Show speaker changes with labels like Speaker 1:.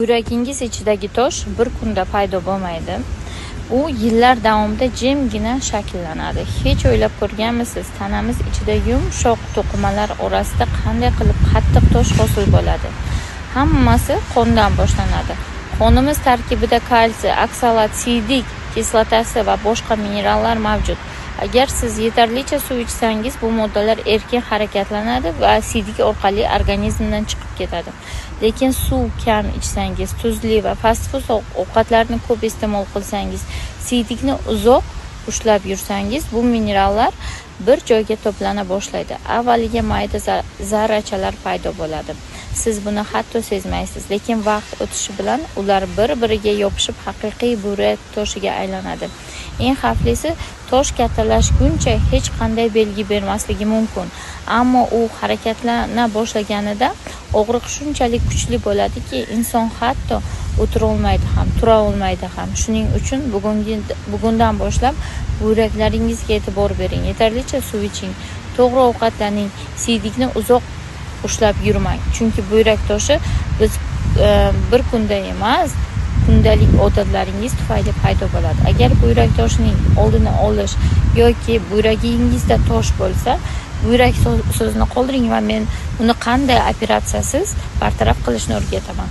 Speaker 1: Yuragingiz ichidagi tosh bir kunda paydo bo'lmaydi. U yillar davomida jimgina shakllanadi. Hech o'ylab ko'rganmisiz, tanamiz ichida yumshoq to'qimalar orasida qanday qilib qattiq tosh hosil bo'ladi? Hammasi qondan boshlanadi. Qonimiz tarkibida kalsiy, oksalat, siydik kislotasi va boshqa minerallar mavjud. Agar siz yetarlicha suv ichsangiz, bu moddalar erkin harakatlanadi va siydik orqali organizmdan chiqib ketadi. Lekin suv kam ichsangiz, tuzli va fast food ovqatlarni ko'p iste'mol qilsangiz, siydikni uzoq ushlab yursangiz, bu minerallar bir joyga to'plana boshlaydi. Avvaliga mayda zarrachalar paydo bo'ladi. Siz buni hatto sezmaysiz, lekin vaqt o'tishi bilan ular bir-biriga yopishib haqiqiy buyrak toshiga aylanadi. Eng xavflisi, tosh kattalashguncha hech qanday belgi bermasligi mumkin, ammo u harakatlana boshlaganida og'riq shunchalik kuchli bo'ladiki, inson hatto o'tira olmaydi ham, tura olmaydi ham. Shuning uchun bugundan boshlab buyraklaringizga e'tibor bering, yetarlicha suv iching, to'g'ri ovqatlaning, siydikni uzoq ushlab yurmang. Chunki buyrak toshi biz bir kunda emas, kundalik odatlaringiz tufayli paydo bo'ladi. Agar buyrak toshining oldini olish yoki buyragingizda tosh bo'lsa, buyrak so'zini qoldiring va men uni qanday operatsiyasiz bartaraf qilishni o'rgataman.